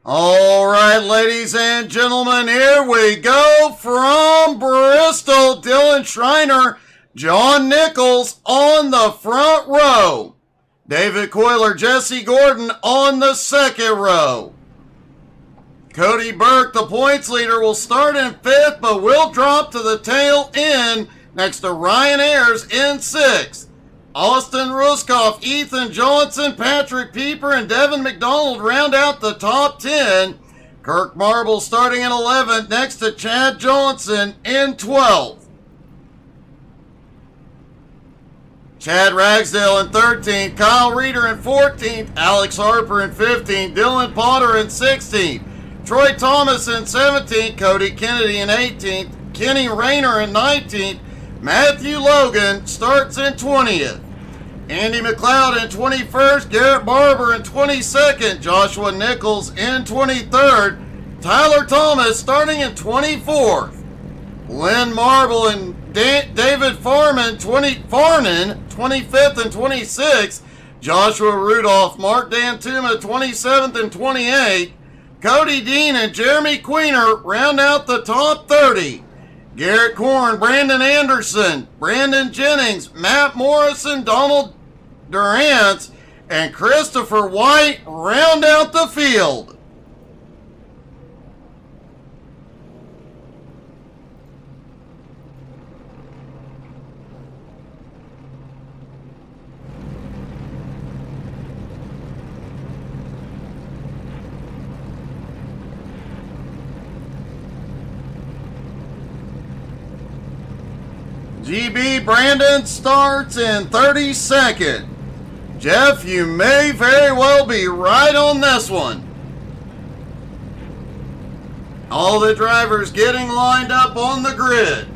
All right, ladies and gentlemen, here we go from Bristol. Dylan Schreiner, John Nichols on the front row. David Coyler, Jesse Gordon on the second row. Cody Burke, the points leader, will start in fifth, but will drop to the tail end next to Ryan Ayers in sixth. Austin Ruskoff, Ethan Johnson, Patrick Pieper, and Devin McDonald round out the top 10. Kirk Marble starting in 11th next to Chad Johnson in 12th. Chad Ragsdale in 13th, Kyle Reeder in 14th, Alex Harper in 15th, Dylan Potter in 16th, Troy Thomas in 17th, Cody Kennedy in 18th, Kenny Rayner in 19th, Matthew Logan starts in 20th. Andy McLeod in 21st, Garrett Barber in 22nd, Joshua Nichols in 23rd, Tyler Thomas starting in 24th, Lynn Marble and David Farnan 25th and 26th, Joshua Rudolph, Mark Dantuma 27th and 28th, Cody Dean and Jeremy Queener round out the top 30. Garrett Korn, Brandon Anderson, Brandon Jennings, Matt Morrison, Donald Durant, and Christopher White round out the field. GB Brandon starts in 32nd. Jeff, you may very well be right on this one. All the drivers getting lined up on the grid.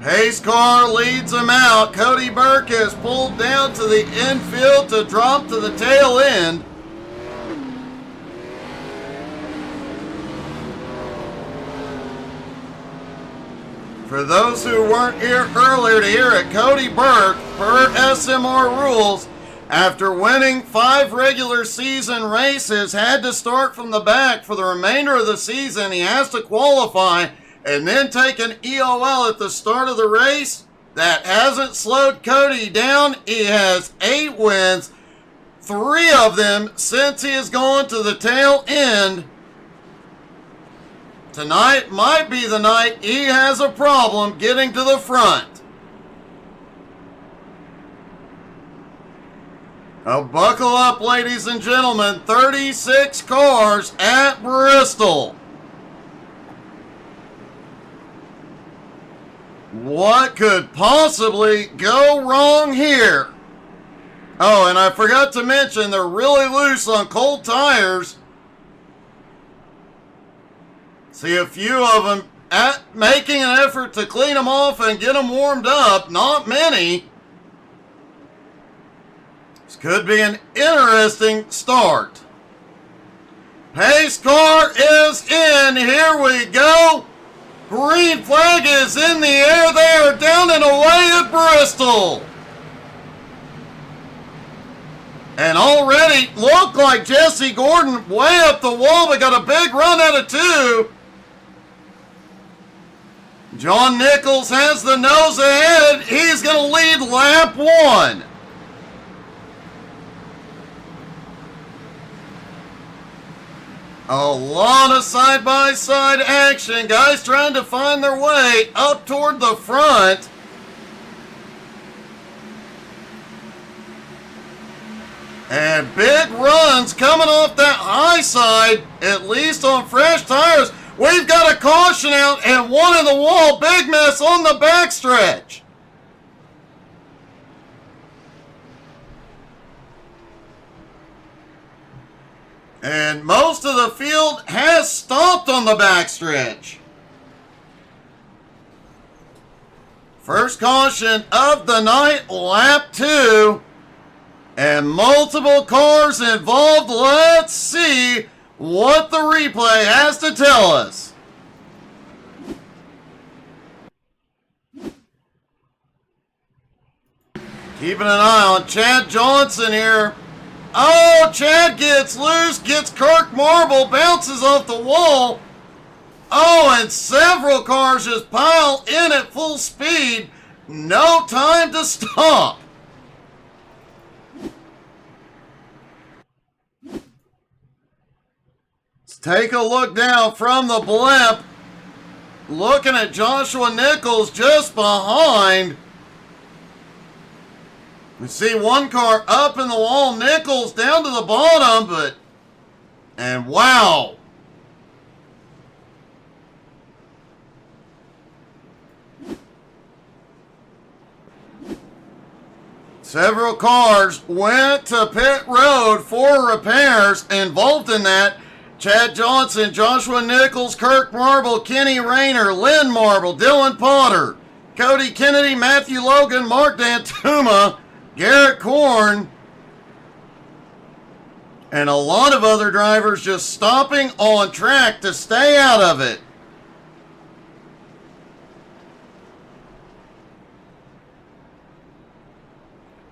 Pace car leads them out. Cody Burke is pulled down to the infield to drop to the tail end. For those who weren't here earlier to hear it, Cody Burke, per SMR rules, after winning 5 regular season races, had to start from the back for the remainder of the season. He has to qualify and then take an EOL at the start of the race. That hasn't slowed Cody down. He has 8 wins, 3 of them since he has gone to the tail end. Tonight might be the night he has a problem getting to the front. Now buckle up, ladies and gentlemen. 36 cars at Bristol. What could possibly go wrong here? Oh, and I forgot to mention they're really loose on cold tires. See a few of them making an effort to clean them off and get them warmed up. Not many. This could be an interesting start. Pace car is in. Here we go. Green flag is in the air. They are down and away at Bristol. And already looked like Jesse Gordon way up the wall. We got a big run out of 2. John Nichols has the nose ahead. He's going to lead lap 1. A lot of side-by-side action. Guys trying to find their way up toward the front. And big runs coming off that high side, at least on fresh tires. We've got a caution out and one in the wall. Big mess on the backstretch. And most of the field has stopped on the backstretch. First caution of the night, lap 2. And multiple cars involved. Let's see what the replay has to tell us. Keeping an eye on Chad Johnson here. Oh, Chad gets loose, gets Kirk Marble, bounces off the wall. Oh, and several cars just pile in at full speed. No time to stop. Let's take a look down from the blimp. Looking at Joshua Nichols just behind. We see one car up in the wall, Nichols down to the bottom, and wow. Several cars went to pit road for repairs. Involved in that, Chad Johnson, Joshua Nichols, Kirk Marble, Kenny Rayner, Lynn Marble, Dylan Potter, Cody Kennedy, Matthew Logan, Mark Dantuma, Garrett Korn, and a lot of other drivers just stopping on track to stay out of it.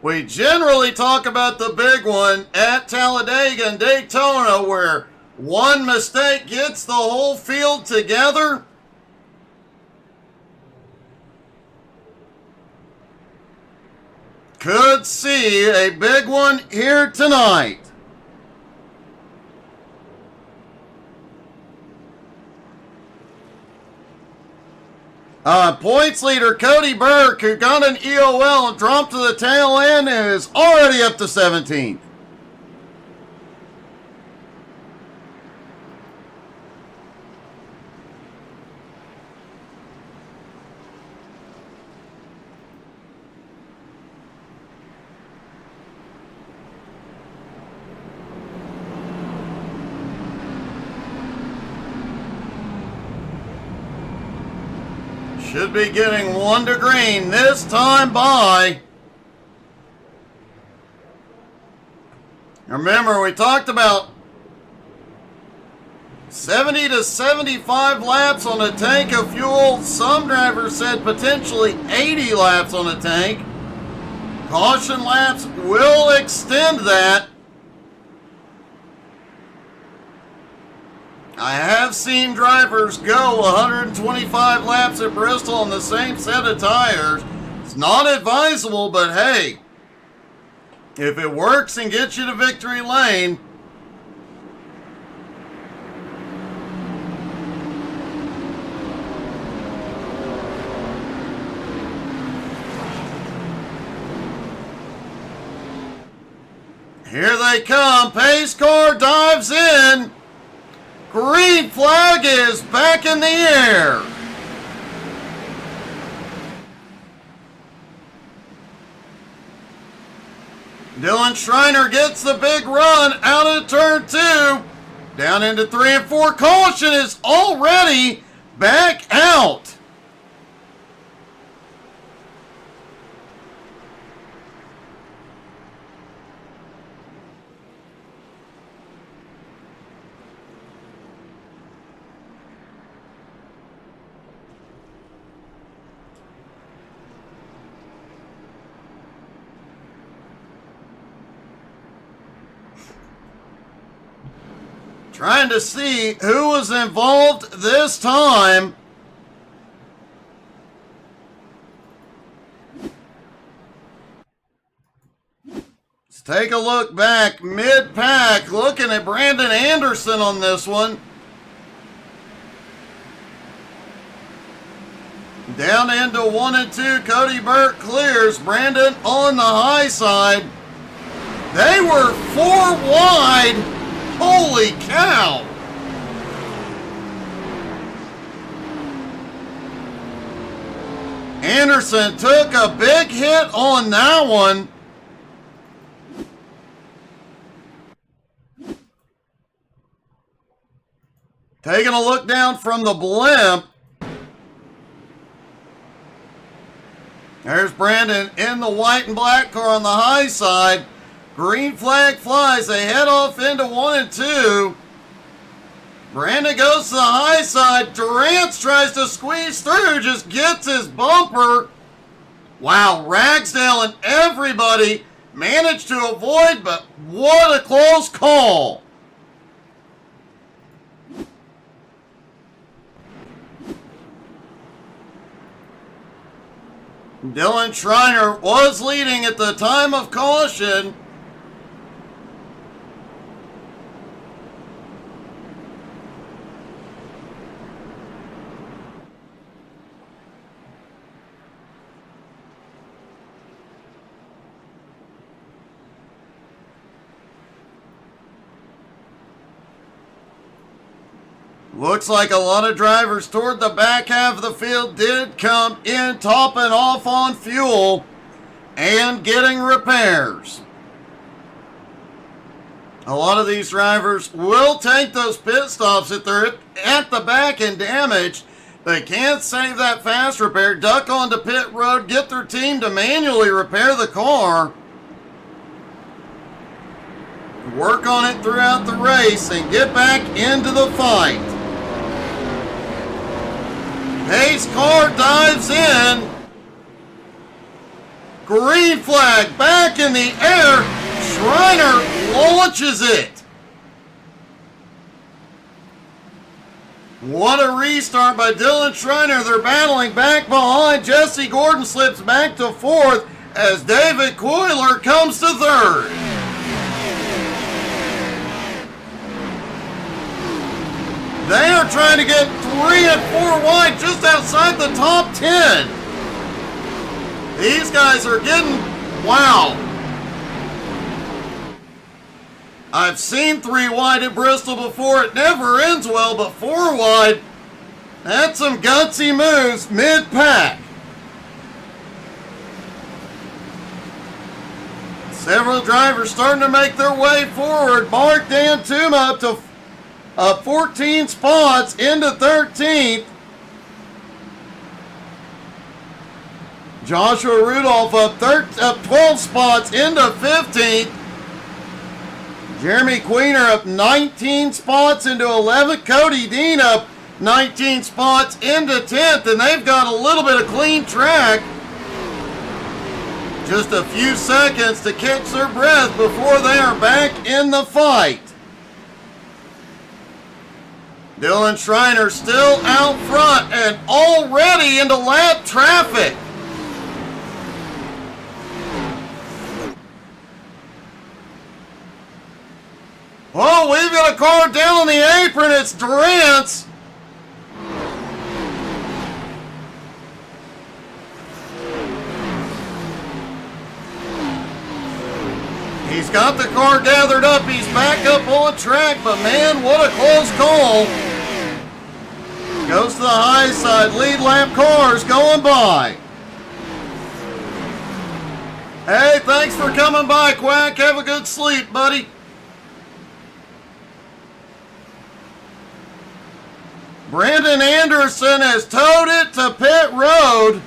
We generally talk about the big one at Talladega and Daytona where one mistake gets the whole field together. Could see a big one here tonight. Points leader Cody Burke, who got an EOL and dropped to the tail end, is already up to 17th. Should be getting one to green this time by. Remember, we talked about 70 to 75 laps on a tank of fuel. Some drivers said potentially 80 laps on a tank. Caution laps will extend that. I have seen drivers go 125 laps at Bristol on the same set of tires. It's not advisable, but hey, if it works and gets you to victory lane, here they come. Pace car dives in. Green flag is back in the air. Dylan Schreiner gets the big run out of turn 2. Down into 3 and 4. Caution is already back out. Trying to see who was involved this time. Let's take a look back mid-pack. Looking at Brandon Anderson on this one. Down into 1 and 2. Cody Burke clears. Brandon on the high side. They were 4 wide. Holy cow! Anderson took a big hit on that one. Taking a look down from the blimp. There's Brandon in the white and black car on the high side. Green flag flies. They head off into 1 and 2. Brandon goes to the high side. Durant tries to squeeze through. Just gets his bumper. Wow, Ragsdale and everybody managed to avoid, but what a close call. Dylan Schreiner was leading at the time of caution. Looks like a lot of drivers toward the back half of the field did come in topping off on fuel and getting repairs. A lot of these drivers will take those pit stops if they're at the back and damaged. They can't save that fast repair, duck onto pit road, get their team to manually repair the car, work on it throughout the race, and get back into the fight. Hayes' car dives in. Green flag back in the air. Schreiner launches it. What a restart by Dylan Schreiner. They're battling back behind. Jesse Gordon slips back to fourth as David Coiler comes to third. They are trying to get 3 and 4 wide just outside the top 10. These guys are getting, wow. I've seen 3 wide at Bristol before. It never ends well, but 4 wide, that's some gutsy moves mid-pack. Several drivers starting to make their way forward. Mark Dantuma up to 14 spots into 13th. Joshua Rudolph up 12 spots into 15th. Jeremy Queener up 19 spots into 11th. Cody Dean up 19 spots into 10th. And they've got a little bit of clean track. Just a few seconds to catch their breath before they are back in the fight. Dylan Schreiner still out front and already into lap traffic. Oh, we've got a car down on the apron. It's Durant's. He's got the car gathered up. He's back up on track, but man, what a close call. Goes to the high side. Lead lap cars going by. Hey, thanks for coming by, Quack. Have a good sleep, buddy. Brandon Anderson has towed it to pit road.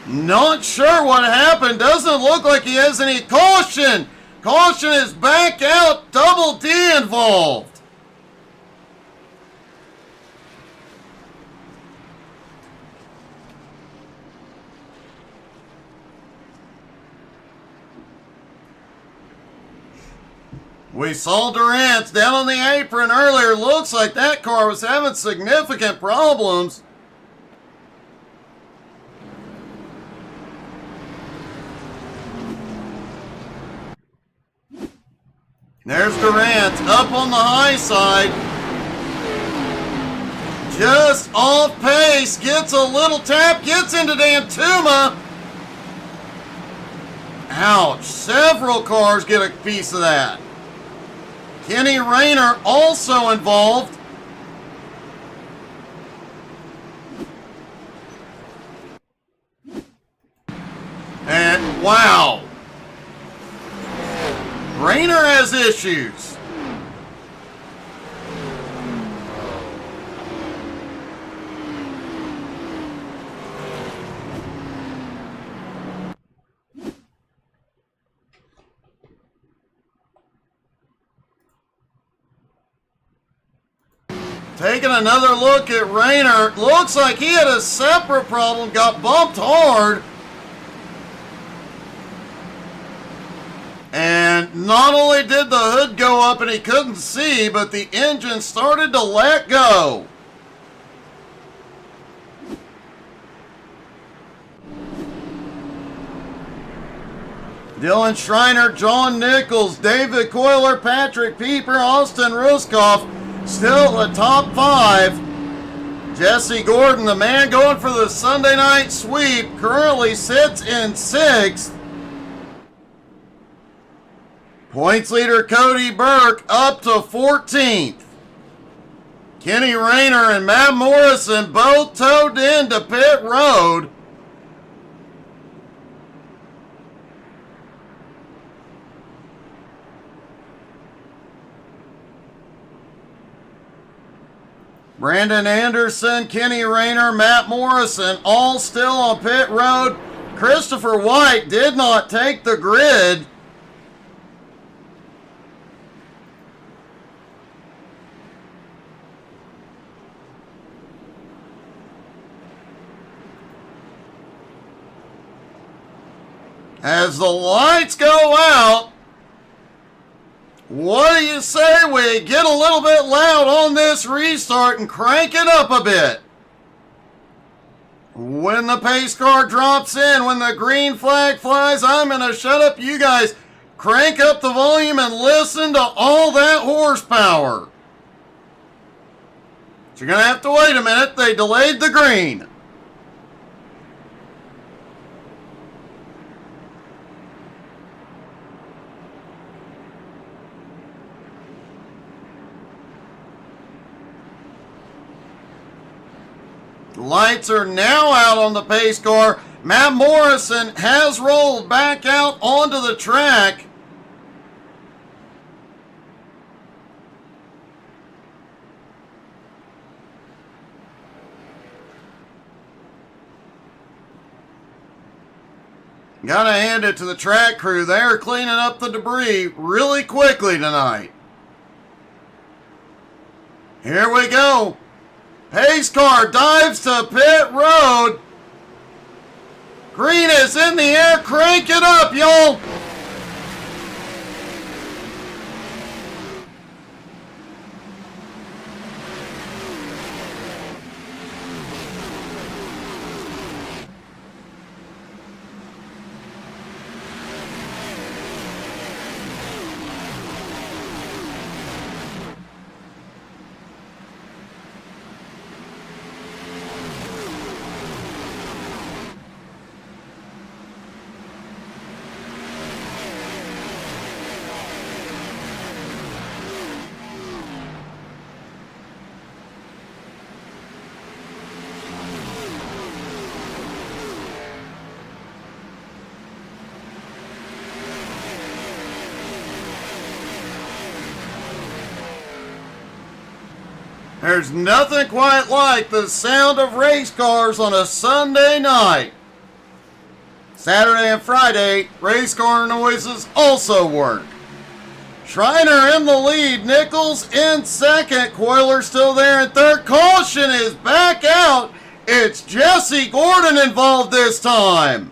Not sure what happened. Doesn't look like he has any caution. Caution is back out. Double D involved. We saw Durant down on the apron earlier. Looks like that car was having significant problems. There's Durant up on the high side. Just off pace. Gets a little tap. Gets into Dantuma. Ouch. Several cars get a piece of that. Kenny Rayner also involved. And wow. Rayner has issues. Taking another look at Rayner. Looks like he had a separate problem. Got bumped hard. And not only did the hood go up and he couldn't see, but the engine started to let go. Dylan Schreiner, John Nichols, David Coiler, Patrick Pieper, Austin Ruskoff still the top 5. Jesse Gordon, the man going for the Sunday night sweep, currently sits in 6th. Points leader Cody Burke up to 14th. Kenny Rayner and Matt Morrison both towed into pit road. Brandon Anderson, Kenny Rayner, Matt Morrison, all still on pit road. Christopher White did not take the grid. As the lights go out, what do you say we get a little bit loud on this restart and crank it up a bit? When the pace car drops in, when the green flag flies, I'm going to shut up. You guys crank up the volume and listen to all that horsepower. So you're going to have to wait a minute. They delayed the green. Lights are now out on the pace car. Matt Morrison has rolled back out onto the track. Gotta hand it to the track crew. They're cleaning up the debris really quickly tonight. Here we go. Pace car dives to pit road. Green is in the air. Crank it up, y'all. There's nothing quite like the sound of race cars on a Sunday night. Saturday and Friday, race car noises also work. Schreiner in the lead, Nichols in second, Coiler still there in third. Caution is back out. It's Jesse Gordon involved this time.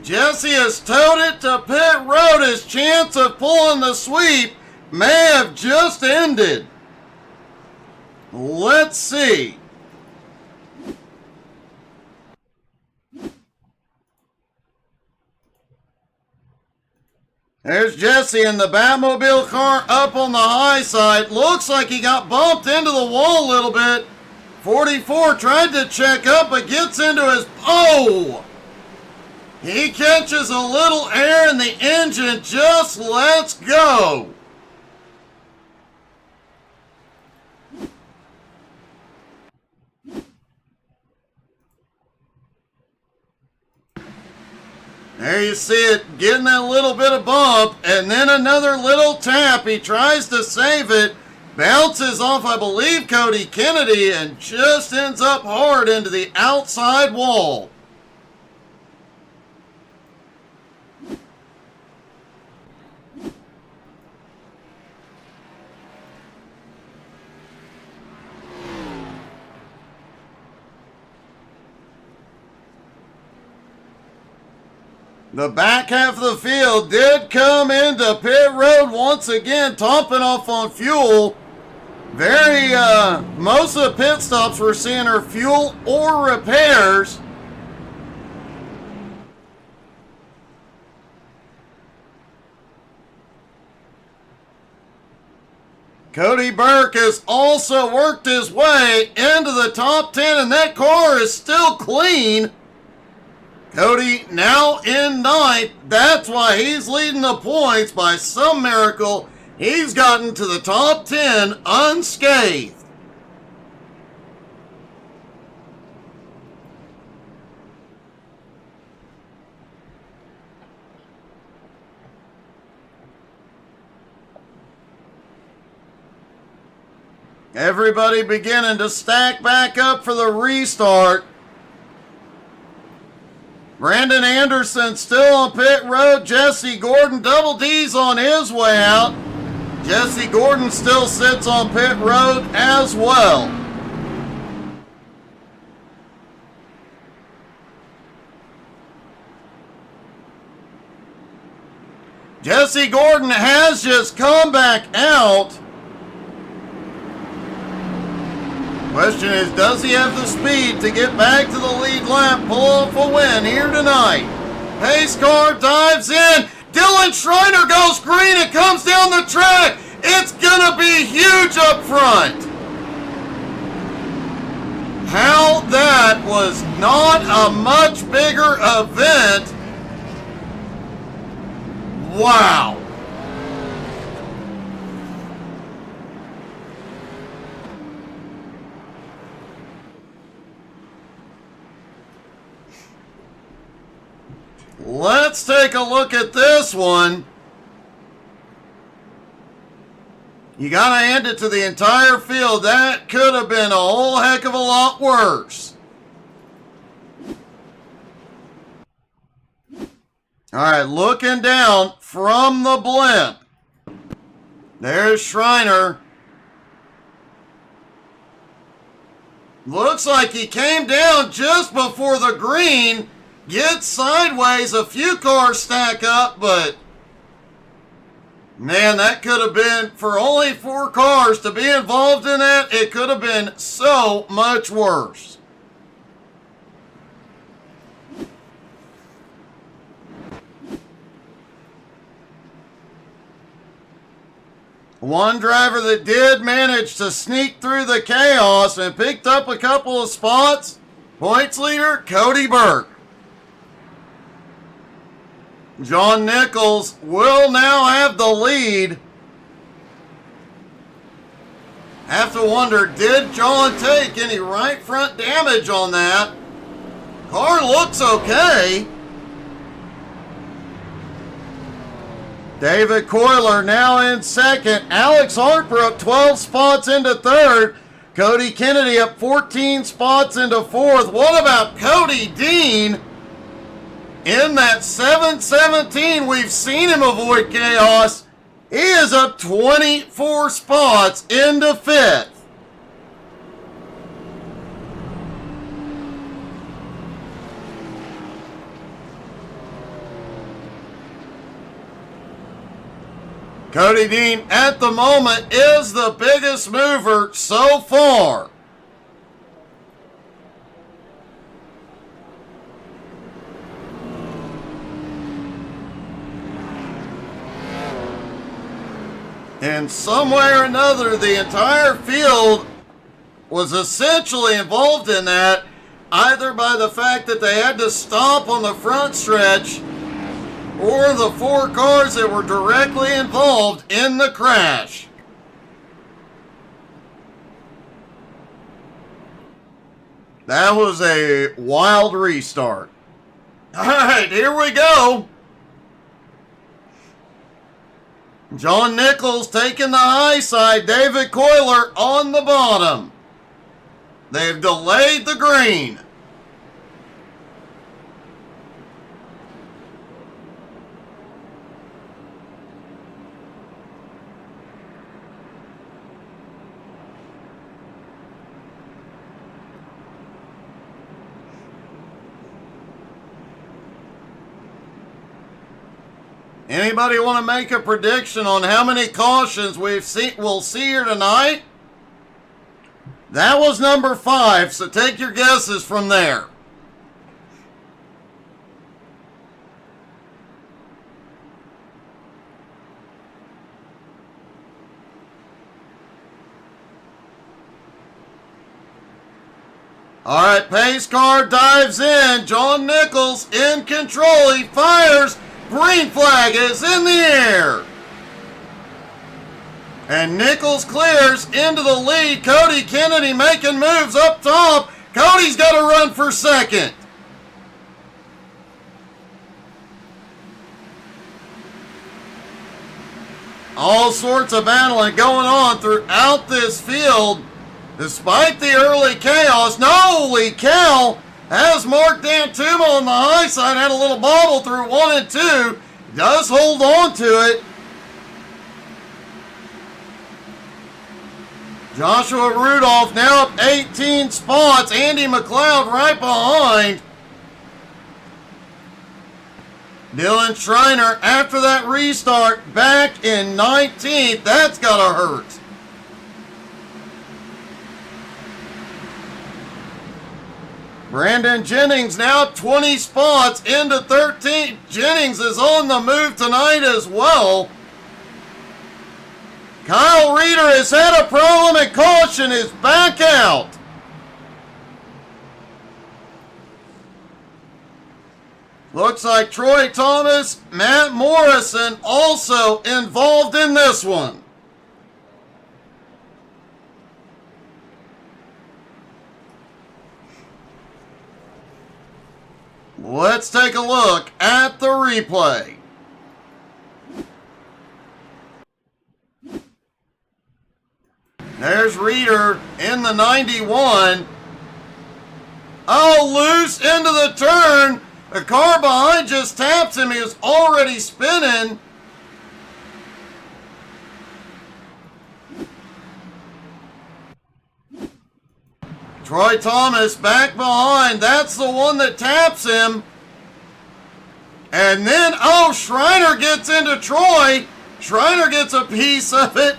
Jesse has towed it to pit road. His chance of pulling the sweep may have just ended. Let's see. There's Jesse in the Batmobile car up on the high side. Looks like he got bumped into the wall a little bit. 44 tried to check up, but gets into his... Oh! He catches a little air and the engine just lets go. There you see it, getting that little bit of bump, and then another little tap. He tries to save it, bounces off, I believe, Cody Kennedy, and just ends up hard into the outside wall. The back half of the field did come into pit road once again, topping off on fuel. Most of the pit stops we're seeing are fuel or repairs. Cody Burke has also worked his way into the top 10, and that car is still clean. Cody now in ninth. That's why he's leading the points. By some miracle, he's gotten to the top 10 unscathed. Everybody beginning to stack back up for the restart. Brandon Anderson still on pit road. Jesse Gordon, Double D's on his way out. Jesse Gordon still sits on pit road as well. Jesse Gordon has just come back out. Question is, does he have the speed to get back to the lead lap, pull off a win here tonight? Pace car dives in. Dylan Schreiner goes green and comes down the track. It's going to be huge up front. How that was not a much bigger event. Wow. Let's take a look at this one. You gotta hand it to the entire field. That could have been a whole heck of a lot worse. All right, looking down from the blimp. There's Schreiner. Looks like he came down just before the green. Gets sideways, a few cars stack up, but man, that could have been, for only 4 cars to be involved in that, it could have been so much worse. One driver that did manage to sneak through the chaos and picked up a couple of spots, points leader Cody Burke. John Nichols will now have the lead. Have to wonder, did John take any right front damage on that? Car looks okay. David Coyler now in second. Alex Harper up 12 spots into third. Cody Kennedy up 14 spots into fourth. What about Cody Dean? In that 717, we've seen him avoid chaos. He is up 24 spots into fifth. Cody Dean at the moment is the biggest mover so far. And some way or another, the entire field was essentially involved in that, either by the fact that they had to stop on the front stretch or the 4 cars that were directly involved in the crash. That was a wild restart. All right, here we go. John Nichols taking the high side. David Coyler on the bottom. They've delayed the green. Anybody want to make a prediction on how many cautions we'll see here tonight? That was number 5, so take your guesses from there. All right, pace car dives in. John Nichols in control. He fires. Green flag is in the air. And Nichols clears into the lead. Cody Kennedy making moves up top. Cody's got to run for second. All sorts of battling going on throughout this field. Despite the early chaos, holy cow, has Mark D'Antumo on the high side, had a little bobble through 1 and 2, does hold on to it. Joshua Rudolph now up 18 spots, Andy McLeod right behind. Dylan Schreiner, after that restart, back in 19th, that's gotta hurt. Brandon Jennings now 20 spots into 13th. Jennings is on the move tonight as well. Kyle Reeder has had a problem and caution is back out. Looks like Troy Thomas, Matt Morrison also involved in this one. Let's take a look at the replay. There's Reeder in the 91. Oh, loose into the turn. The car behind just taps him. He was already spinning. Troy Thomas back behind. That's the one that taps him. And then, oh, Schreiner gets into Troy. Schreiner gets a piece of it.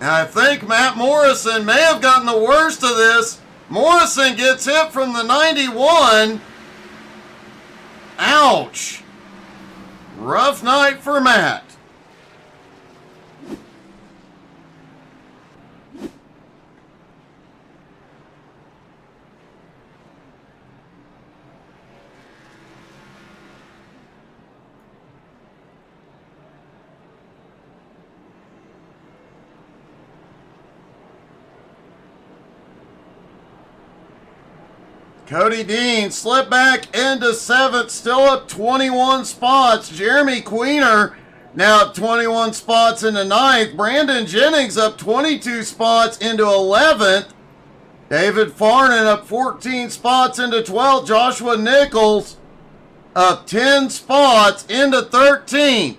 And I think Matt Morrison may have gotten the worst of this. Morrison gets hit from the 91. Ouch. Rough night for Matt. Cody Dean slipped back into 7th, still up 21 spots. Jeremy Queener now up 21 spots into 9th. Brandon Jennings up 22 spots into 11th. David Farnan up 14 spots into 12th. Joshua Nichols up 10 spots into 13th.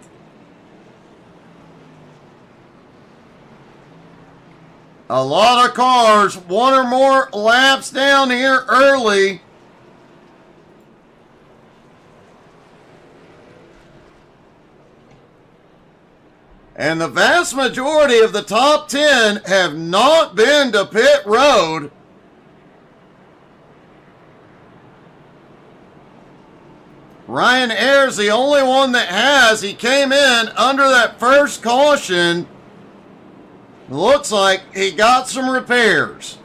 A lot of cars, one or more laps down here early. And the vast majority of the top 10 have not been to pit road. Ryan Ayers, the only one that has. He came in under that first caution. Looks like he got some repairs.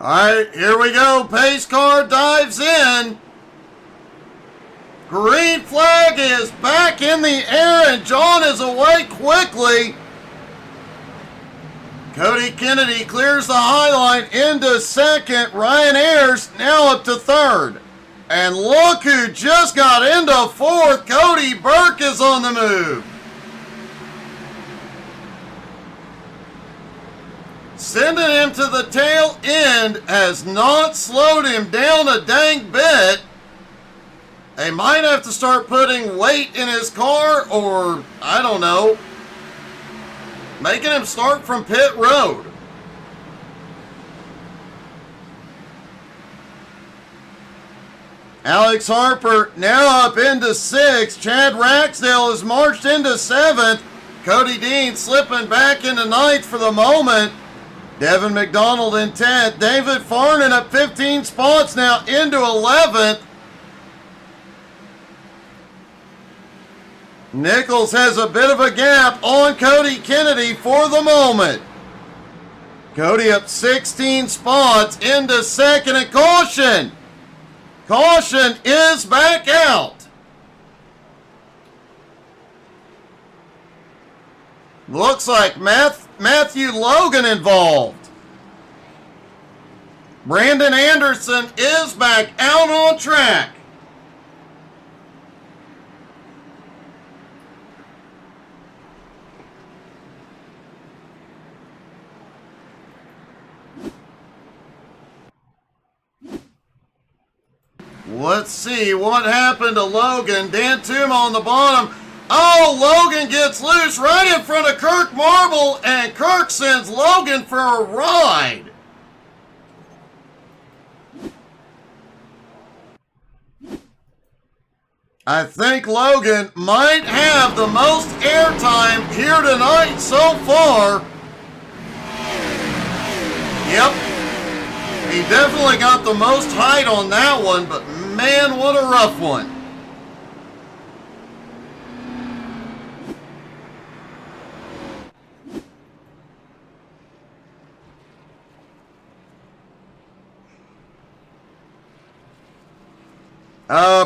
All right, here we go. Pace car dives in. Green flag is back in the air, and John is away quickly. Cody Kennedy clears the high line into second. Ryan Ayers now up to third. And look who just got into fourth. Cody Burke is on the move. Sending him to the tail end has not slowed him down a dang bit. They might have to start putting weight in his car, or I don't know, making him start from pit road. Alex Harper now up into sixth. Chad Ragsdale has marched into seventh. Cody Dean slipping back into ninth for the moment. Devin McDonald in 10th. David Farnan up 15 spots now into 11th. Nichols has a bit of a gap on Cody Kennedy for the moment. Cody up 16 spots into second, and caution! Caution is back out. Looks like Matthew Logan involved. Brandon Anderson is back out on track. Let's see what happened to Logan. Dan Tuma on the bottom. Oh, Logan gets loose right in front of Kirk Marble, and Kirk sends Logan for a ride. I think Logan might have the most airtime here tonight so far. Yep. He definitely got the most height on that one, but man, what a rough one.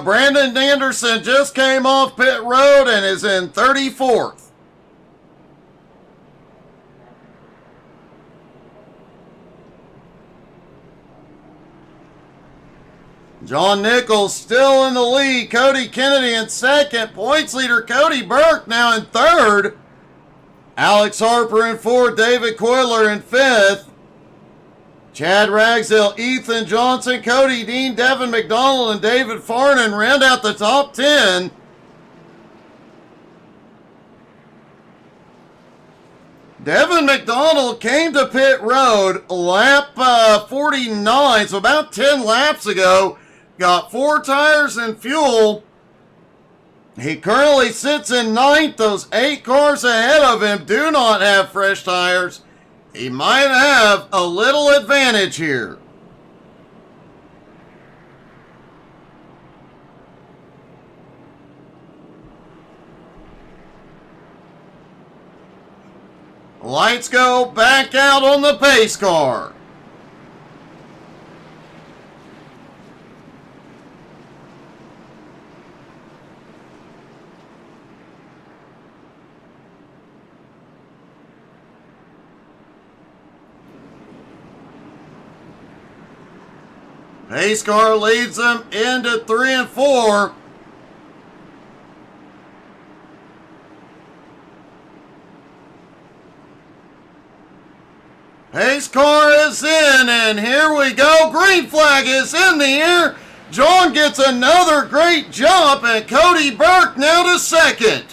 Brandon Anderson just came off pit road and is in 34th. John Nichols still in the lead. Cody Kennedy in second. Points leader Cody Burke now in third. Alex Harper in fourth. David Coiler in fifth. Chad Ragsdale, Ethan Johnson, Cody Dean, Devin McDonald, and David Farnan round out the top 10. Devin McDonald came to pit road lap 49, so about 10 laps ago. Got 4 tires and fuel. He currently sits in ninth. Those 8 cars ahead of him do not have fresh tires. He might have a little advantage here. Lights go back out on the pace car. Pace car leads them into 3 and 4. Pace car is in, and here we go. Green flag is in the air. John gets another great jump, and Cody Burke now to second.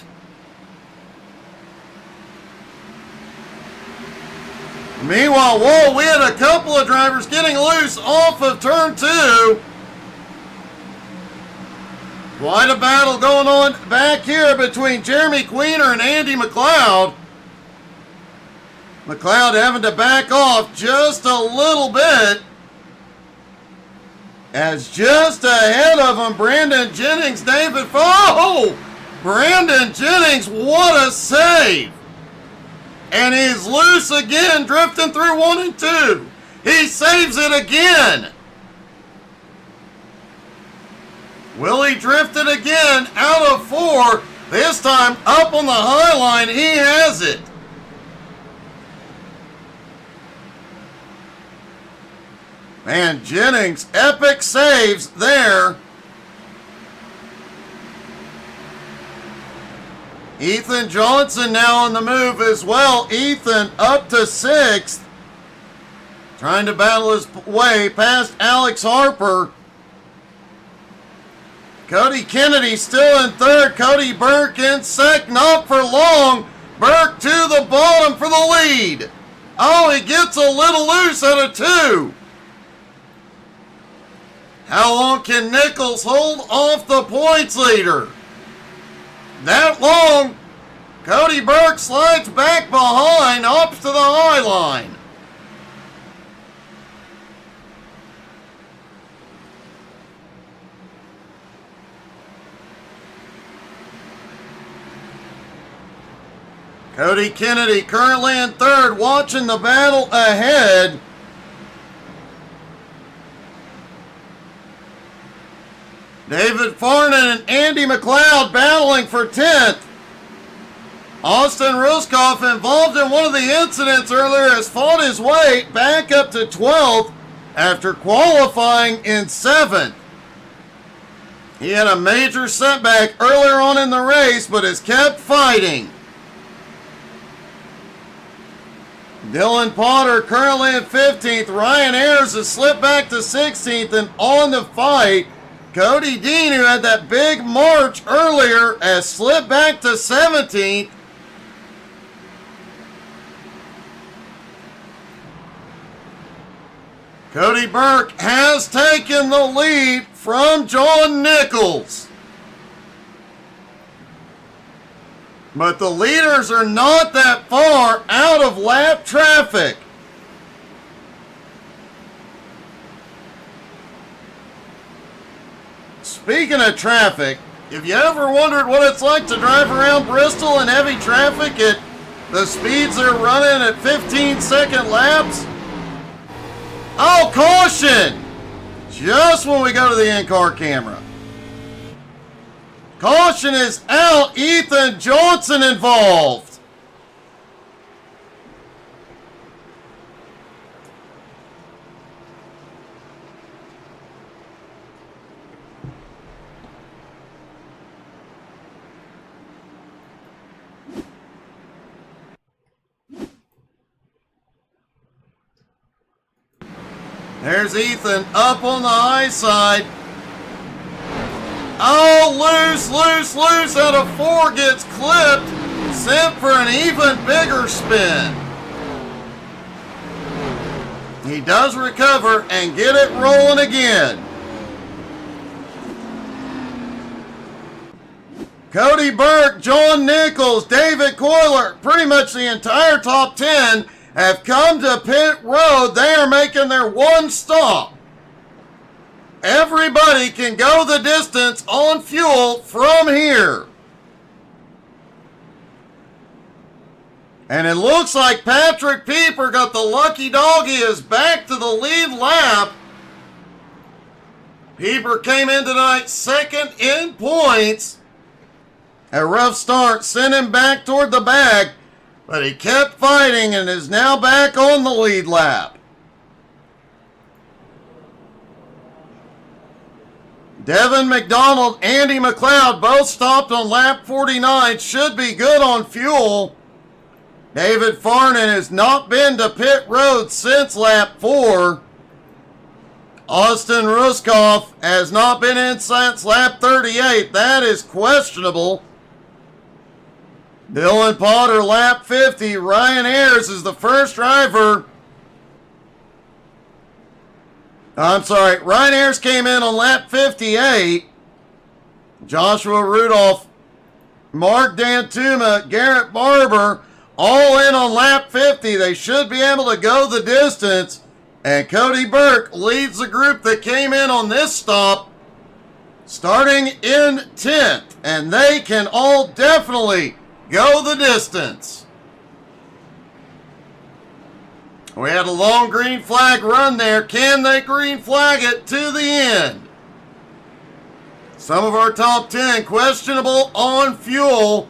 Meanwhile, whoa, we had a couple of drivers getting loose off of turn 2. Quite a battle going on back here between Jeremy Queener and Andy McLeod. McLeod having to back off just a little bit. As just ahead of him, Brandon Jennings, David. Oh! Brandon Jennings, what a save! And he's loose again, drifting through 1 and 2. He saves it again. Will he drift it again out of 4? This time up on the high line, he has it. Man, Jennings, epic saves there. Ethan Johnson now on the move as well. Ethan up to 6th. Trying to battle his way past Alex Harper. Cody Kennedy still in 3rd. Cody Burke in 2nd. Not for long. Burke to the bottom for the lead. Oh, he gets a little loose out of 2. How long can Nichols hold off the points leader? That long. Cody Burke slides back behind, up to the high line. Cody Kennedy currently in 3rd, watching the battle ahead. David Farnan and Andy McLeod battling for 10th. Austin Ruskoff, involved in one of the incidents earlier, has fought his way back up to 12th after qualifying in 7th. He had a major setback earlier on in the race, but has kept fighting. Dylan Potter currently in 15th. Ryan Ayers has slipped back to 16th and on the fight. Cody Dean, who had that big march earlier, has slipped back to 17th. Cody Burke has taken the lead from John Nichols. But the leaders are not that far out of lap traffic. Speaking of traffic, if you ever wondered what it's like to drive around Bristol in heavy traffic at the speeds they're running at 15-second laps, oh, caution! Just when we go to the in-car camera. Caution is out. Ethan Johnson involved. There's Ethan up on the high side. Oh, loose out of 4, gets clipped, sent for an even bigger spin. He does recover and get it rolling again. Cody Burke, John Nichols, David Coyler, pretty much the entire top 10 have come to pit road. They are making their one stop. Everybody can go the distance on fuel from here. And it looks like Patrick Pieper got the lucky dog. He is back to the lead lap. Pieper came in tonight 2nd in points. A rough start sent him back toward the back, but he kept fighting and is now back on the lead lap. Devin McDonald, Andy McLeod both stopped on lap 49. Should be good on fuel. David Farnan has not been to pit road since lap 4. Austin Ruskoff has not been in since lap 38. That is questionable. Dylan Potter, lap 50. Ryan Ayers is the first driver. Ryan Ayers came in on lap 58. Joshua Rudolph, Mark Dantuma, Garrett Barber, all in on lap 50. They should be able to go the distance. And Cody Burke leads the group that came in on this stop, starting in 10th. And they can all definitely go the distance. We had a long green flag run there. Can they green flag it to the end? Some of our top 10 questionable on fuel.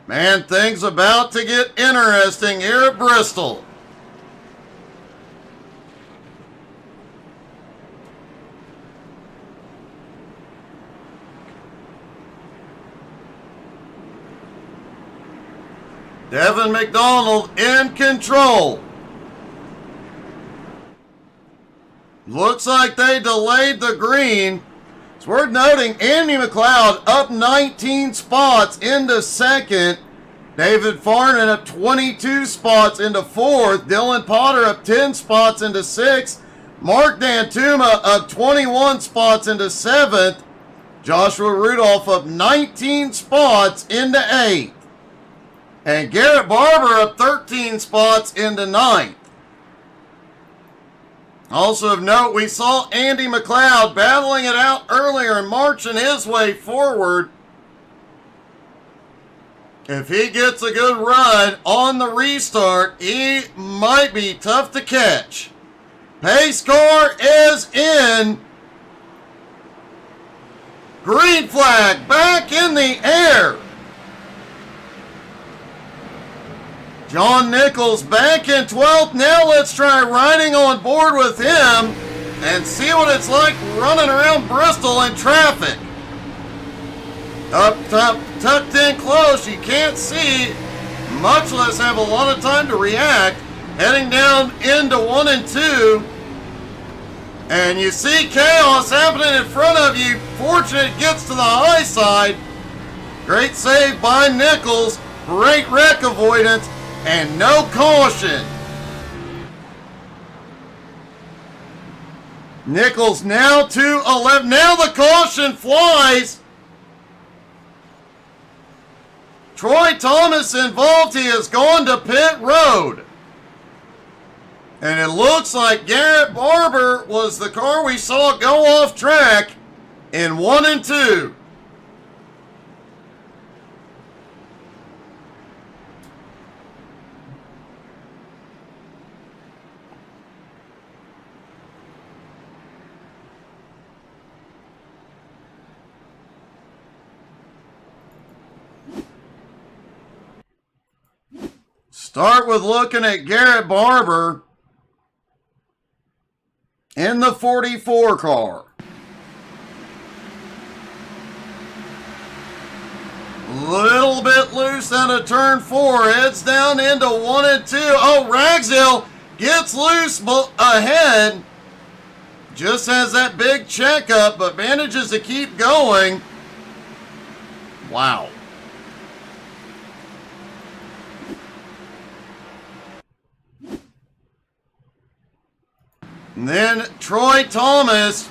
Man, things about to get interesting here at Bristol. Devin McDonald in control. Looks like they delayed the green. It's worth noting Andy McLeod up 19 spots into second. David Farnan up 22 spots into fourth. Dylan Potter up 10 spots into sixth. Mark Dantuma up 21 spots into seventh. Joshua Rudolph up 19 spots into eighth. And Garrett Barber up 13 spots into ninth. Also of note, we saw Andy McLeod battling it out earlier and marching his way forward. If he gets a good run on the restart, he might be tough to catch. Pace car is in. Green flag back in the air. John Nichols back in 12th. Now let's try riding on board with him and see what it's like running around Bristol in traffic. Up top, tucked in close, you can't see, much less have a lot of time to react. Heading down into 1 and 2. And you see chaos happening in front of you. Fortunate gets to the high side. Great save by Nichols. Great wreck avoidance. And no caution. Nichols now to 11. Now the caution flies. Troy Thomas involved. He has gone to pit road. And it looks like Garrett Barber was the car we saw go off track in 1 and 2. Start with looking at Garrett Barber in the 44 car. Little bit loose out of turn 4. Heads down into 1 and 2. Oh, Ragsdale gets loose ahead. Just has that big checkup, but manages to keep going. Wow. And then Troy Thomas,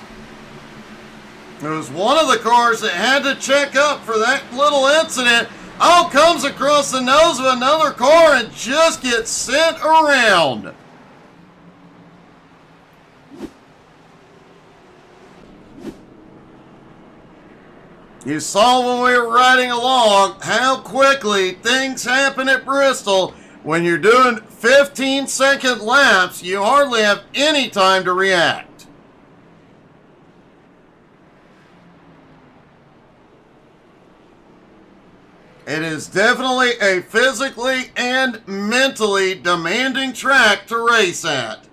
it was one of the cars that had to check up for that little incident. Oh, comes across the nose of another car and just gets sent around. You saw when we were riding along how quickly things happen at Bristol. When you're doing 15-second laps, you hardly have any time to react. It is definitely a physically and mentally demanding track to race at.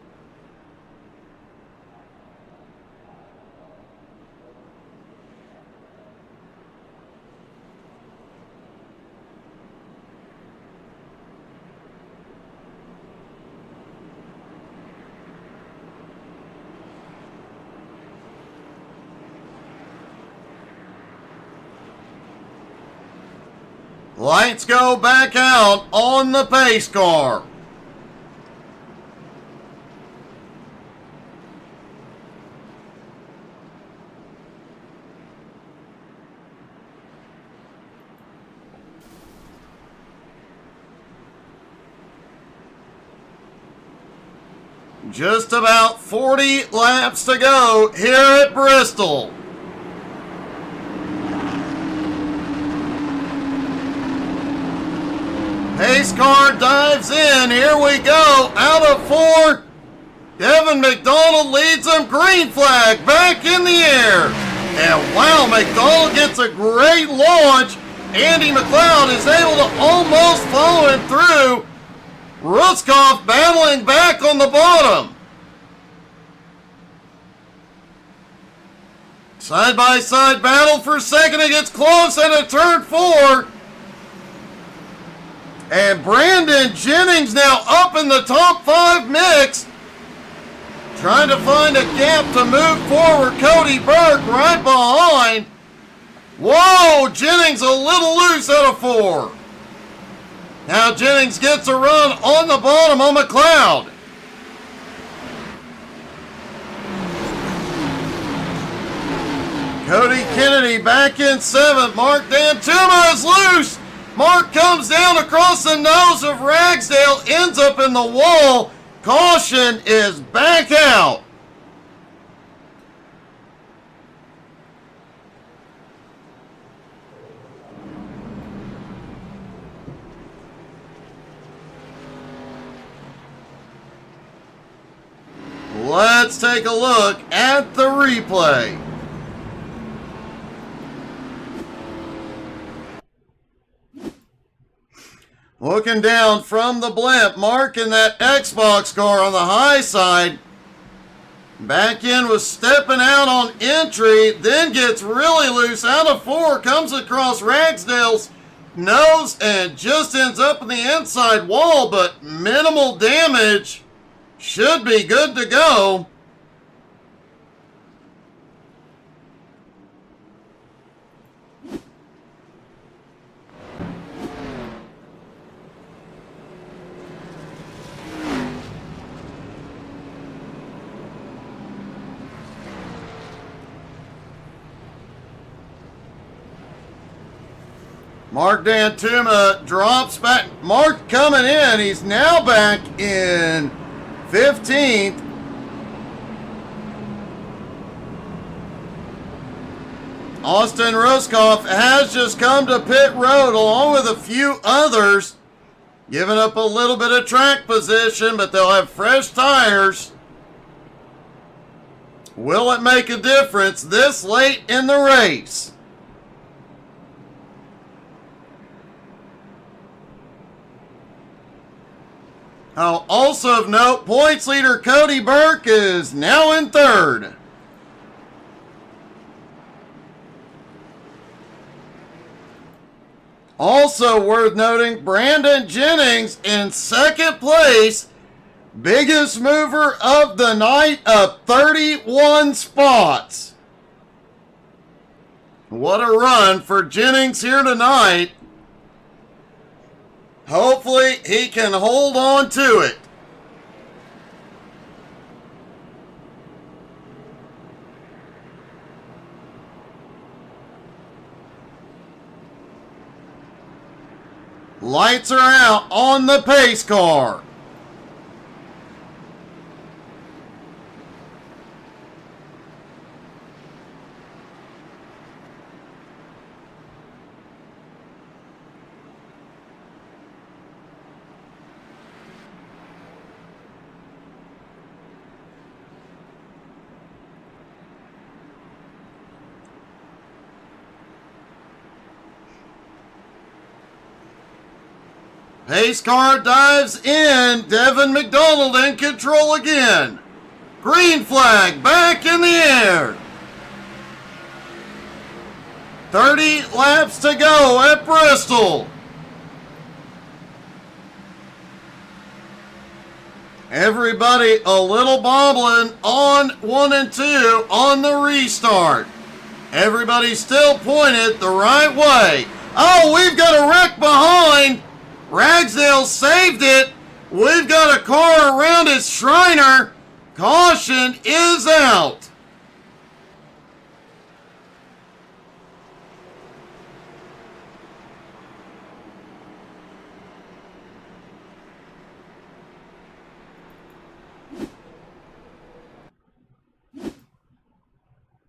Lights go back out on the pace car. Just about 40 laps to go here at Bristol. Pace car dives in. Here we go. Out of 4. Devin McDonald leads them. Green flag back in the air. And wow, McDonald gets a great launch. Andy McLeod is able to almost follow him through. Ruskov battling back on the bottom. Side-by-side battle for second. It gets close at a turn 4. And Brandon Jennings now up in the top 5 mix. Trying to find a gap to move forward. Cody Burke right behind. Whoa, Jennings a little loose out of 4. Now Jennings gets a run on the bottom on McLeod. Cody Kennedy back in 7th. Mark Dantuma is loose. Mark comes down across the nose of Ragsdale, ends up in the wall. Caution is back out. Let's take a look at the replay. Looking down from the blimp, Mark in that Xbox car on the high side. Back in was stepping out on entry, then gets really loose out of 4, comes across Ragsdale's nose and just ends up in the inside wall, but minimal damage. Should be good to go. Mark Dantuma drops back. Mark coming in. He's now back in 15th. Austin Ruskoff has just come to pit road along with a few others, giving up a little bit of track position, but they'll have fresh tires. Will it make a difference this late in the race? Also of note, points leader Cody Burke is now in 3rd. Also worth noting, Brandon Jennings in 2nd place. Biggest mover of the night, up 31 spots. What a run for Jennings here tonight. Hopefully he can hold on to it. Lights are out on the pace car. Pace car dives in. Devin McDonald in control again. Green flag back in the air. 30 laps to go at Bristol. Everybody a little bobbling on 1 and 2 on the restart. Everybody still pointed the right way. Oh, we've got a wreck behind. Ragsdale saved it. We've got a car around his Shriner. Caution is out.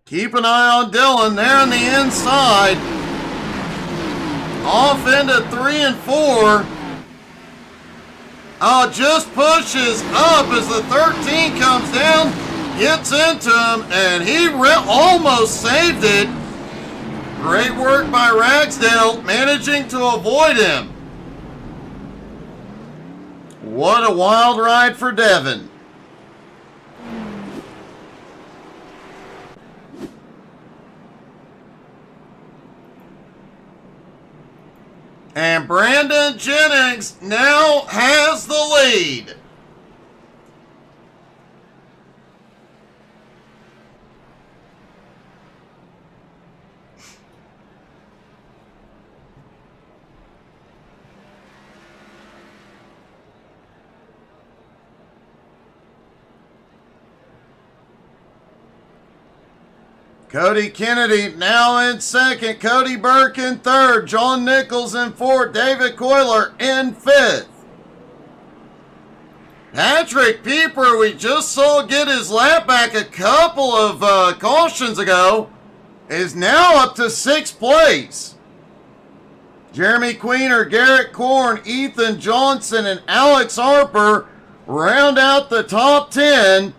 Keep an eye on Dylan there on the inside. Off into 3 and 4. Just pushes up as the 13 comes down, gets into him, and he almost saved it. Great work by Ragsdale, managing to avoid him. What a wild ride for Devin. And Brandon Jennings now has the lead. Cody Kennedy now in second. Cody Burke in third. John Nichols in fourth. David Coyler in fifth. Patrick Pieper, we just saw get his lap back a couple of cautions ago, is now up to sixth place. Jeremy Queener, Garrett Korn, Ethan Johnson, and Alex Harper round out the top 10.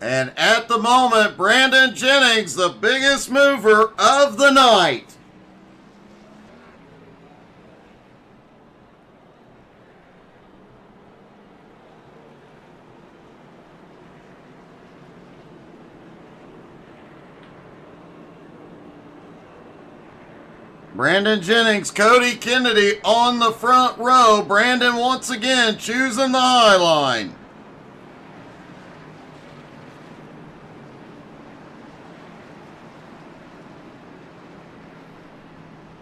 And at the moment, Brandon Jennings, the biggest mover of the night. Brandon Jennings, Cody Kennedy on the front row. Brandon once again choosing the high line.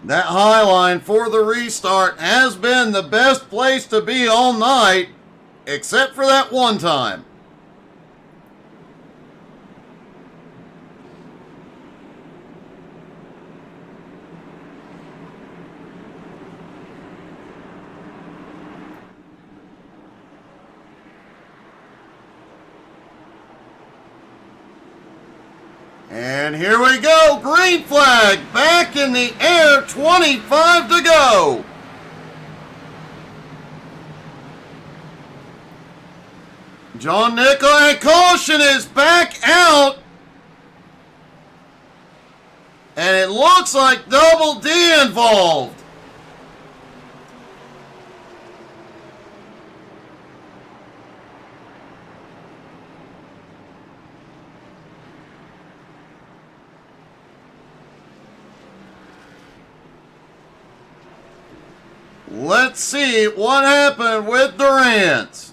That high line for the restart has been the best place to be all night, except for that one time. And here we go, green flag back in the air, 25 to go. John Nickel, and caution is back out. And it looks like Double D involved. Let's see what happened with Durant.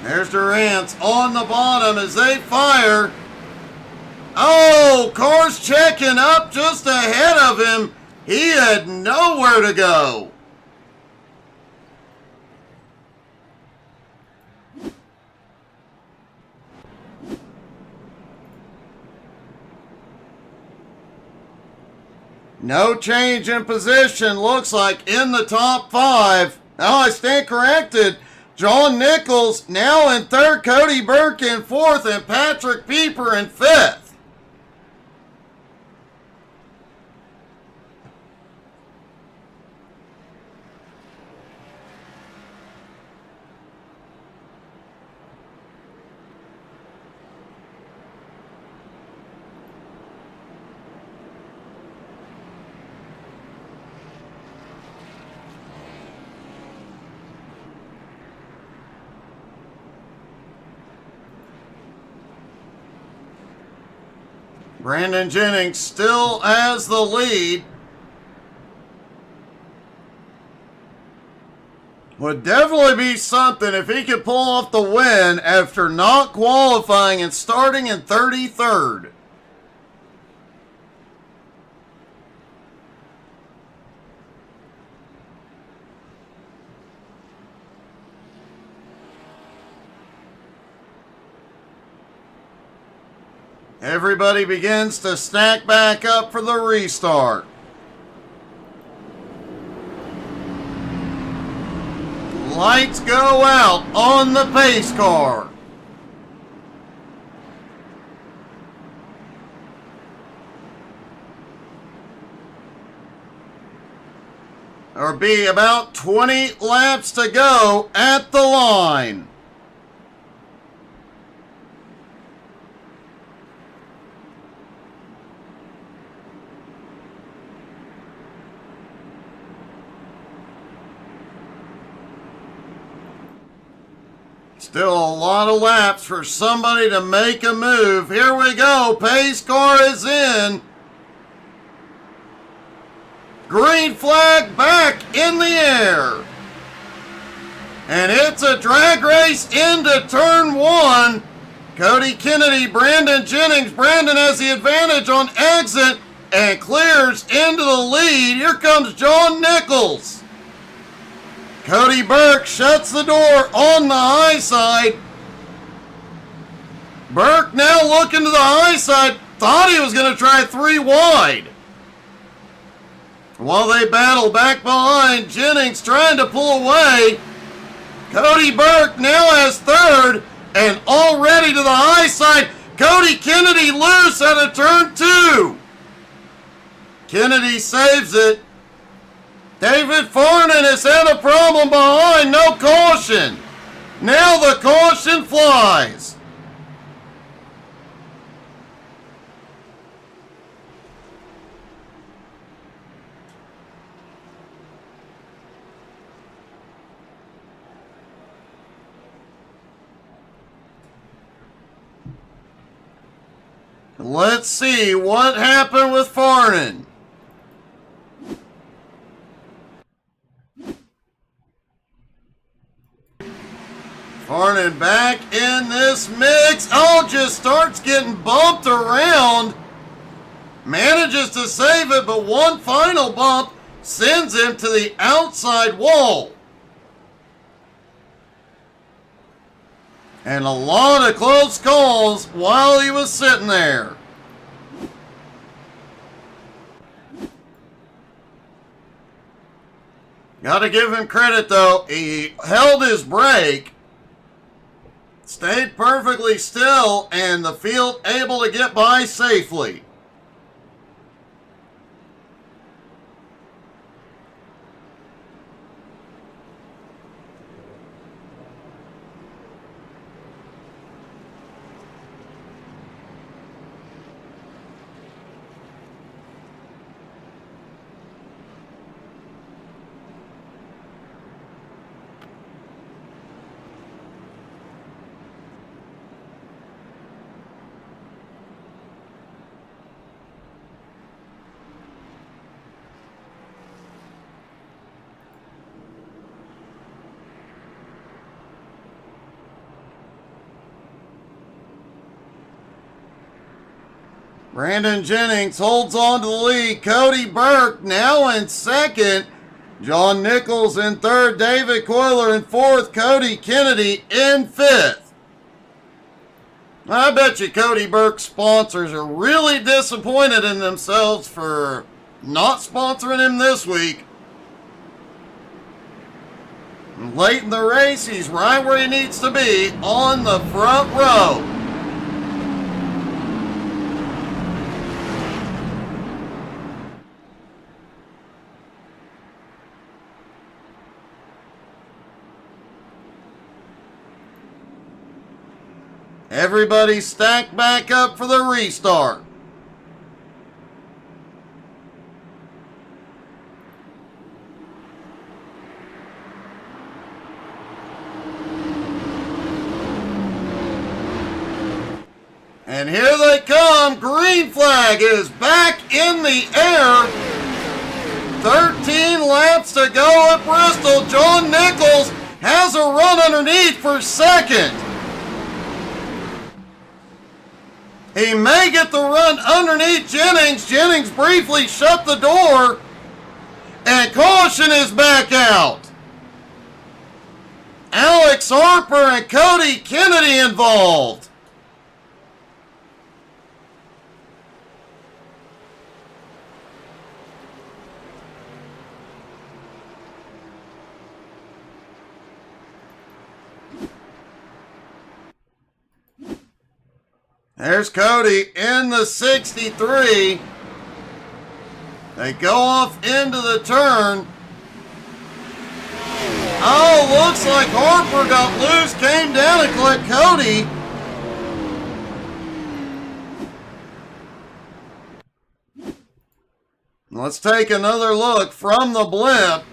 There's Durant on the bottom as they fire. Oh, car's checking up just ahead of him. He had nowhere to go. No change in position, looks like in the top 5. Now I stand corrected. John Nichols now in third, Cody Burke in fourth, and Patrick Pieper in fifth. Brandon Jennings still has the lead. Would definitely be something if he could pull off the win after not qualifying and starting in 33rd. Everybody begins to stack back up for the restart. Lights go out on the pace car. There'll be about 20 laps to go at the line. Still a lot of laps for somebody to make a move. Here we go. Pace car is in. Green flag back in the air. And it's a drag race into turn one. Cody Kennedy, Brandon Jennings. Brandon has the advantage on exit and clears into the lead. Here comes John Nichols. Cody Burke shuts the door on the high side. Burke now looking to the high side. Thought he was going to try 3 wide. While they battle back behind, Jennings trying to pull away. Cody Burke now has third and already to the high side. Cody Kennedy loose out of turn 2. Kennedy saves it. David Farnan has had a problem behind, no caution. Now the caution flies. Let's see what happened with Farnan. Farnan back in this mix. Oh, just starts getting bumped around. Manages to save it, but one final bump sends him to the outside wall. And a lot of close calls while he was sitting there. Got to give him credit, though. He held his brake. Stayed perfectly still, and the field able to get by safely. Brandon Jennings holds on to the lead. Cody Burke now in second. John Nichols in third. David Coiler in fourth. Cody Kennedy in fifth. I bet you Cody Burke's sponsors are really disappointed in themselves for not sponsoring him this week. Late in the race, he's right where he needs to be, on the front row. Everybody stacked back up for the restart. And here they come. Green flag is back in the air. 13 laps to go at Bristol. John Nichols has a run underneath for second. He may get the run underneath Jennings. Jennings briefly shut the door. And caution is back out. Alex Harper and Cody Kennedy involved. There's Cody in the 63. They go off into the turn. Oh, looks like Harper got loose, came down and collect Cody. Let's take another look from the blimp.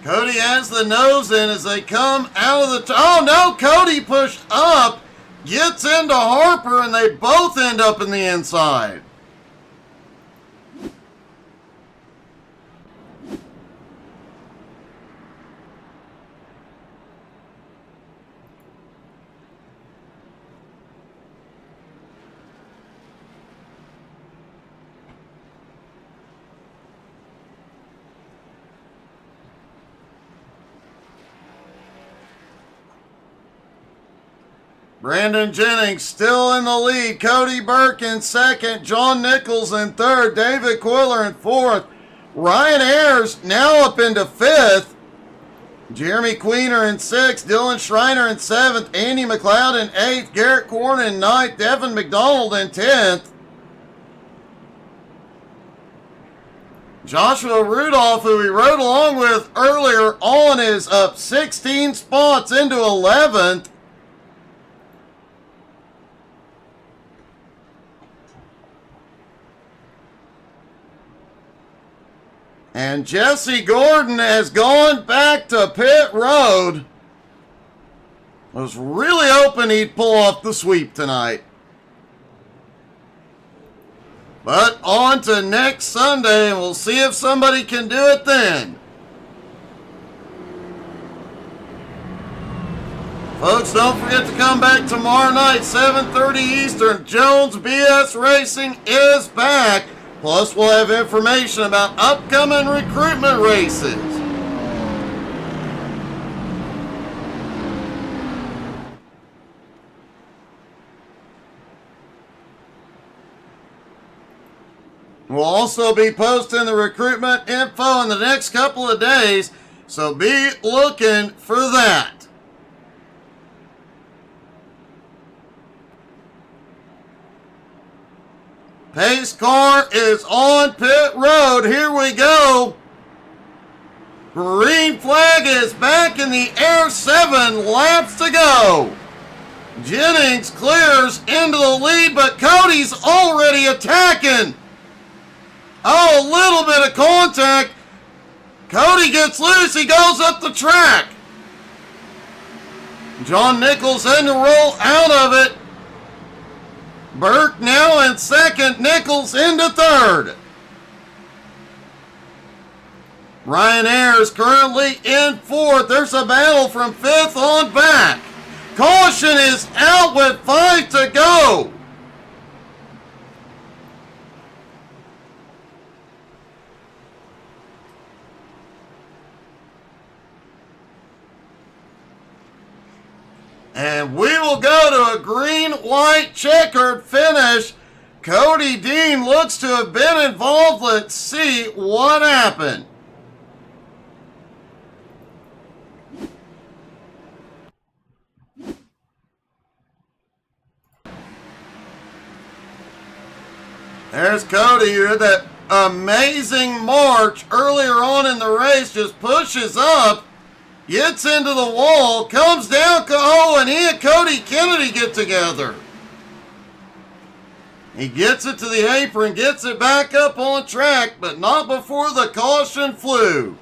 Cody has the nose in as they come out of the... Oh, no, Cody pushed up, gets into Harper, and they both end up in the inside. Brandon Jennings still in the lead. Cody Burke in second. John Nichols in third. David Quiller in fourth. Ryan Ayers now up into fifth. Jeremy Queener in sixth. Dylan Schreiner in seventh. Andy McLeod in eighth. Garrett Korn in ninth. Devin McDonald in 10th. Joshua Rudolph, who we rode along with earlier on, is up 16 spots into 11th. And Jesse Gordon has gone back to pit road. Was really hoping he'd pull off the sweep tonight. But on to next Sunday, and we'll see if somebody can do it then. Folks, don't forget to come back tomorrow night, 7:30 Eastern. Jones BS Racing is back. Plus, we'll have information about upcoming recruitment races. We'll also be posting the recruitment info in the next couple of days, so be looking for that. Pace car is on pit road. Here we go. Green flag is back in the air. 7 laps to go. Jennings clears into the lead, but Cody's already attacking. Oh, a little bit of contact. Cody gets loose. He goes up the track. John Nichols had to roll out of it. Burke now in second, Nichols into third. Ryan Ayers currently in fourth. There's a battle from fifth on back. Caution is out with 5 to go. And we will go to a green-white checkered finish. Cody Dean looks to have been involved. Let's see what happened. There's Cody, who had that amazing march earlier on in the race, just pushes up. Gets into the wall, comes down, and he and Cody Kennedy get together. He gets it to the apron, gets it back up on track, but not before the caution flew.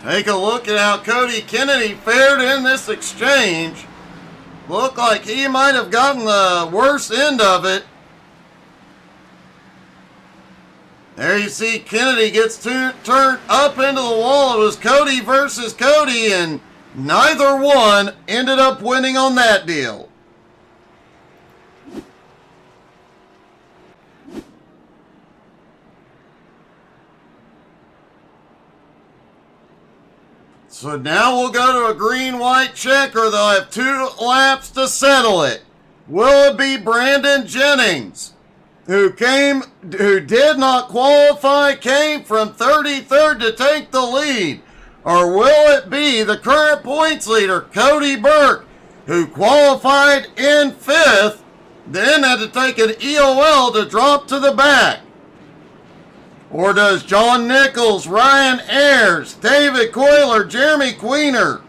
Take a look at how Cody Kennedy fared in this exchange. Looked like he might have gotten the worst end of it. There you see Kennedy gets turned up into the wall. It was Cody versus Cody, and neither one ended up winning on that deal. So now we'll go to a green-white checker. They'll have 2 laps to settle it. Will it be Brandon Jennings, who did not qualify, came from 33rd to take the lead? Or will it be the current points leader, Cody Burke, who qualified in 5th, then had to take an EOL to drop to the back? Or does John Nichols, Ryan Ayers, David Coyler, Jeremy Queener,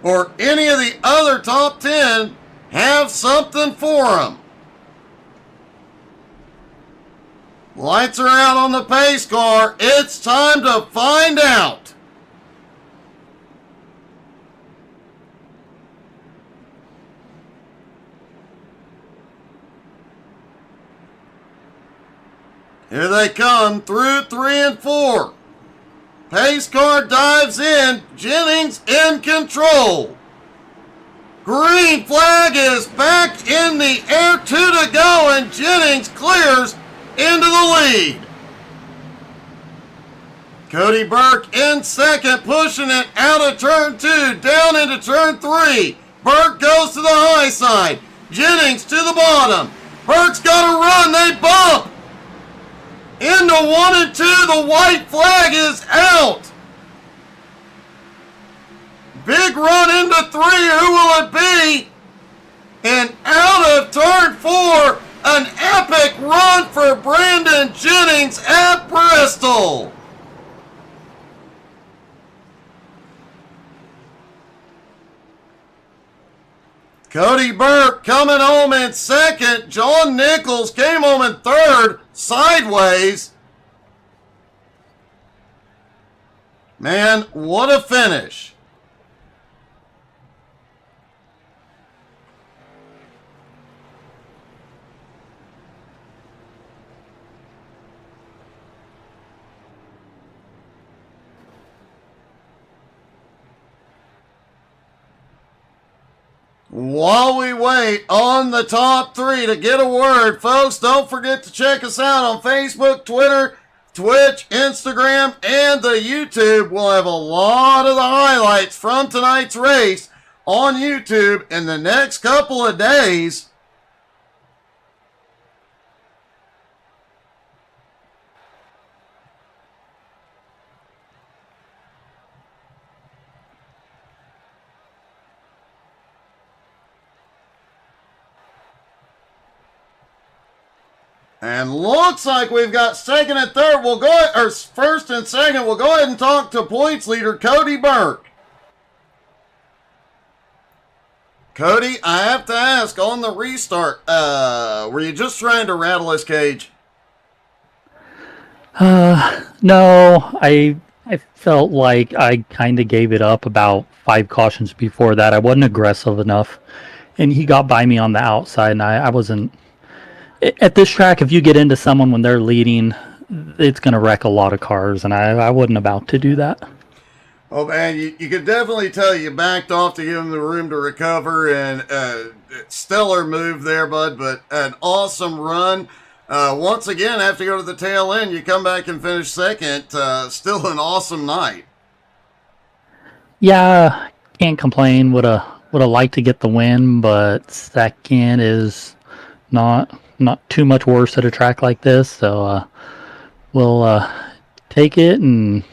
or any of the other top 10 have something for them? Lights are out on the pace car. It's time to find out. Here they come through 3 and 4. Pace car dives in. Jennings in control. Green flag is back in the air. 2 to go, and Jennings clears into the lead. Cody Burke in second, pushing it out of turn 2, down into turn 3. Burke goes to the high side. Jennings to the bottom. Burke's got to run. They bump. Into 1 and 2, the white flag is out. Big run into 3, who will it be? And out of turn 4, an epic run for Brandon Jennings at Bristol. Cody Burke coming home in second. John Nichols came home in third, sideways. Man, what a finish. While we wait on the top 3 to get a word, folks, don't forget to check us out on Facebook, Twitter, Twitch, Instagram, and the YouTube. We'll have a lot of the highlights from tonight's race on YouTube in the next couple of days. And looks like we've got second and third. We'll go, or first and second. We'll go ahead and talk to points leader Cody Burke. Cody, I have to ask, on the restart, were you just trying to rattle his cage? No, I felt like I kind of gave it up about 5 cautions before that. I wasn't aggressive enough, and he got by me on the outside, and I wasn't. At this track, if you get into someone when they're leading, it's going to wreck a lot of cars, and I wasn't about to do that. Oh, man, you could definitely tell you backed off to give him the room to recover, and stellar move there, bud, but an awesome run. Once again, have to go to the tail end. You come back and finish second. Still an awesome night. Yeah, can't complain. Would have liked to get the win, but second is not too much worse at a track like this, so we'll take it and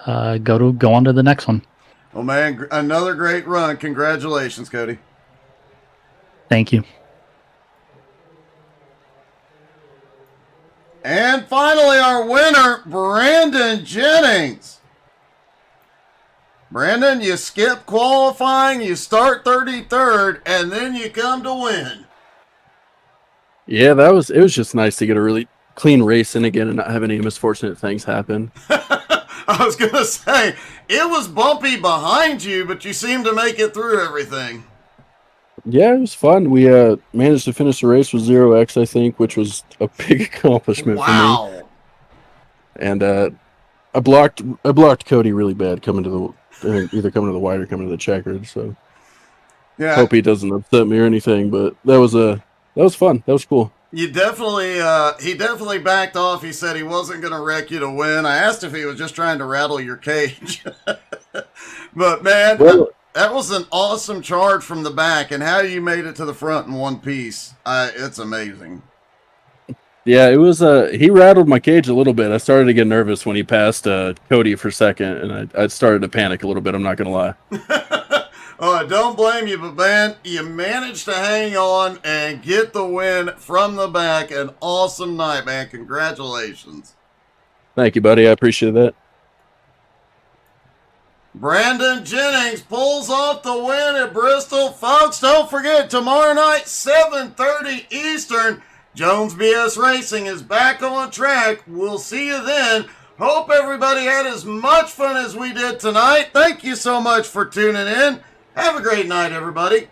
go on to the next one. Oh man, another great run. Congratulations, Cody. Thank you. And finally, our winner, Brandon Jennings. Brandon, you skip qualifying, you start 33rd, and then you come to win. Yeah, it was just nice to get a really clean race in again and not have any misfortunate things happen. I was going to say, it was bumpy behind you, but you seemed to make it through everything. Yeah, it was fun. We managed to finish the race with 0x, I think, which was a big accomplishment for me. And I blocked Cody really bad coming to either coming to the white or coming to the checkered. So yeah, hope he doesn't upset me or anything. But that was fun. That was cool. You definitely, he definitely backed off. He said he wasn't going to wreck you to win. I asked if he was just trying to rattle your cage. But man, that was an awesome charge from the back, and how you made it to the front in one piece. It's amazing. Yeah, it was. He rattled my cage a little bit. I started to get nervous when he passed Cody for second, and I started to panic a little bit. I'm not going to lie. Oh, I don't blame you, but man, you managed to hang on and get the win from the back. An awesome night, man. Congratulations. Thank you, buddy. I appreciate that. Brandon Jennings pulls off the win at Bristol. Folks, don't forget, tomorrow night, 7:30 Eastern, Jones BS Racing is back on track. We'll see you then. Hope everybody had as much fun as we did tonight. Thank you so much for tuning in. Have a great night, everybody.